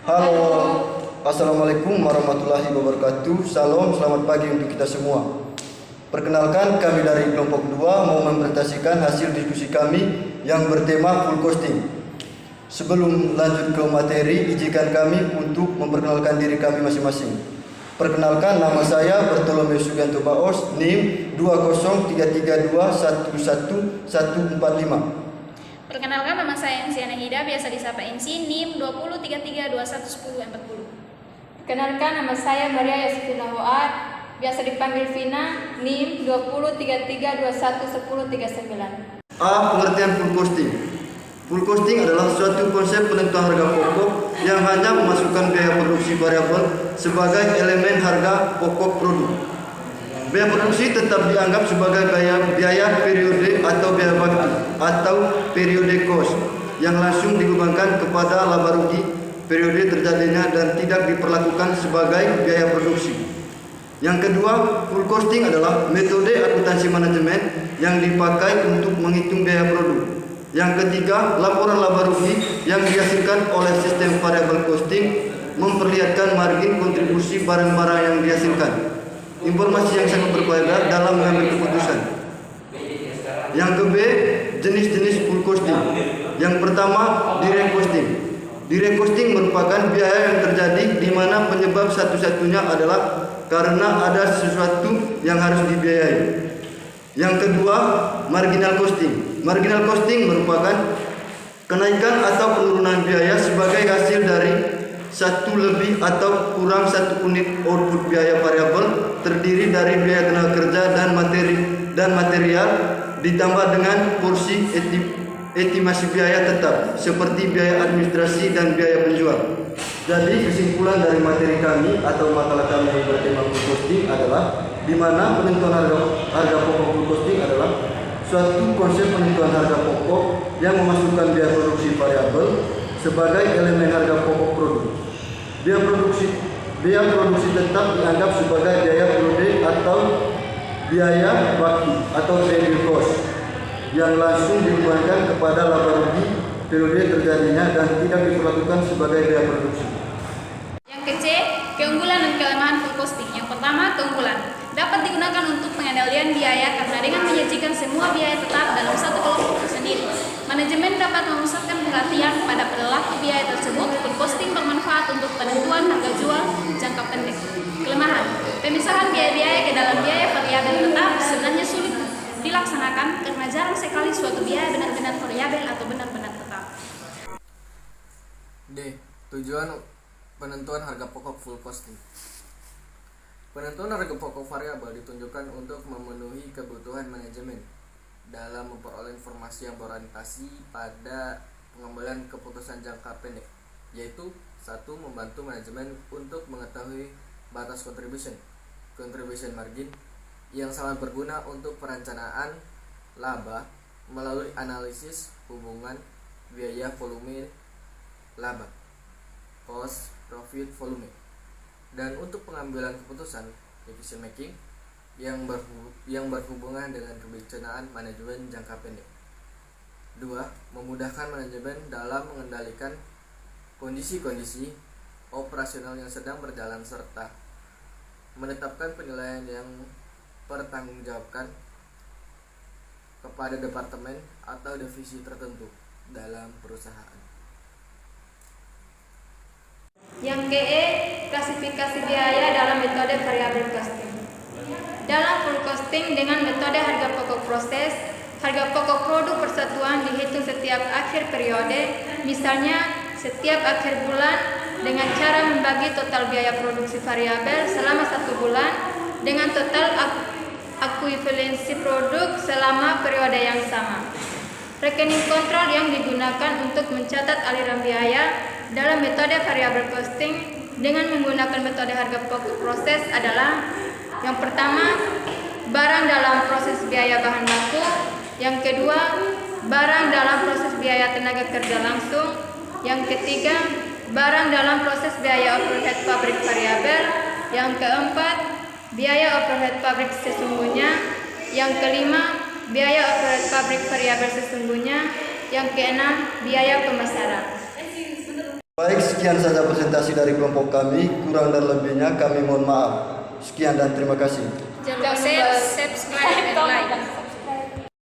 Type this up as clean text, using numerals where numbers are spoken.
Halo, Assalamualaikum warahmatullahi wabarakatuh. Salam, selamat pagi untuk kita semua. Perkenalkan, kami dari kelompok 2 mau mempresentasikan hasil diskusi kami yang bertema full costing. Sebelum lanjut ke materi, izinkan kami untuk memperkenalkan diri kami masing-masing. Perkenalkan, nama saya Bartolomeus Sugianto Baos, NIM 20331111145. Perkenalkan, nama saya Ensiana Hida, biasa disapa Ensi, NIM 2033211040. Perkenalkan, nama saya Maria Yosefina Hoat, biasa dipanggil Vina, NIM 2033211039. A. Pengertian full costing. Full costing adalah suatu konsep penentuan harga pokok yang hanya memasukkan biaya produksi variabel sebagai elemen harga pokok produk. Biaya produksi tetap dianggap sebagai biaya periode atau biaya bakti atau periode cost yang langsung dibebankan kepada laba rugi periode terjadinya dan tidak diperlakukan sebagai biaya produksi. Yang kedua, full costing adalah metode akuntansi manajemen yang dipakai untuk menghitung biaya produk. Yang ketiga, laporan laba rugi yang dihasilkan oleh sistem variable costing memperlihatkan margin kontribusi barang-barang yang dihasilkan. Informasi yang sangat berfaedah dalam mengambil keputusan. Yang ke B, jenis-jenis full costing. Yang pertama, direct costing. Direct costing merupakan biaya yang terjadi di mana penyebab satu-satunya adalah karena ada sesuatu yang harus dibiayai. Yang kedua, marginal costing. Marginal costing merupakan kenaikan atau penurunan biaya sebagai hasil dari satu lebih atau kurang satu unit output biaya variabel terdiri dari biaya tenaga kerja dan material ditambah dengan porsi estimasi biaya tetap seperti biaya administrasi dan biaya penjual. Jadi kesimpulan dari materi kami atau makalah kami yang bertema full costing adalah di mana penentuan harga pokok full costing adalah suatu konsep penentuan harga pokok yang memasukkan biaya produksi variabel sebagai elemen harga pokok produk. Biaya produksi tetap dianggap sebagai biaya periode atau biaya bakti atau periode cost yang langsung dibebankan kepada laba rugi periode terjadinya dan tidak diperlakukan sebagai biaya produksi. Yang ke C, keunggulan dan kelemahan full costing. Yang pertama, keunggulan. Dapat digunakan untuk pengendalian biaya karena dengan menyajikan semua biaya tetap dalam satu kelompok tersendiri. Manajemen dapat memusatkan perhatian pada pelaku biaya tersebut. Full costing bermanfaat untuk penentuan harga jual jangka pendek. Kelemahan, pemisahan biaya-biaya ke dalam biaya variabel tetap sebenarnya sulit dilaksanakan karena jarang sekali suatu biaya benar-benar variabel atau benar-benar tetap. D. Tujuan penentuan harga pokok full costing. Penentuan harga pokok variabel ditunjukkan untuk memenuhi kebutuhan manajemen dalam memperoleh informasi yang berorientasi pada pengambilan keputusan jangka pendek, yaitu 1. Membantu manajemen untuk mengetahui batas contribution margin yang sangat berguna untuk perencanaan laba melalui analisis hubungan biaya volume laba, cost profit volume. Dan untuk pengambilan keputusan decision making yang berhubungan dengan kebijaksanaan manajemen jangka pendek. 2. Memudahkan manajemen dalam mengendalikan kondisi-kondisi operasional yang sedang berjalan serta menetapkan penilaian yang pertanggungjawabkan kepada departemen atau divisi tertentu dalam perusahaan. Yang ke E, klasifikasi biaya dalam metode variable costing. Dalam full costing dengan metode harga pokok proses, harga pokok produk persatuan dihitung setiap akhir periode, misalnya setiap akhir bulan dengan cara membagi total biaya produksi variabel selama 1 bulan dengan total akuivalensi produk selama periode yang sama. Rekening kontrol yang digunakan untuk mencatat aliran biaya dalam metode variable costing dengan menggunakan metode harga pokok proses adalah: yang pertama, barang dalam proses biaya bahan baku; yang kedua, barang dalam proses biaya tenaga kerja langsung; yang ketiga, barang dalam proses biaya overhead pabrik variabel; yang keempat, biaya overhead pabrik sesungguhnya; yang kelima, biaya overhead pabrik variabel sesungguhnya; yang keenam, biaya pemasaran. Baik, sekian saja presentasi dari kelompok kami. Kurang dan lebihnya kami mohon maaf. Sekian dan terima kasih. Joseph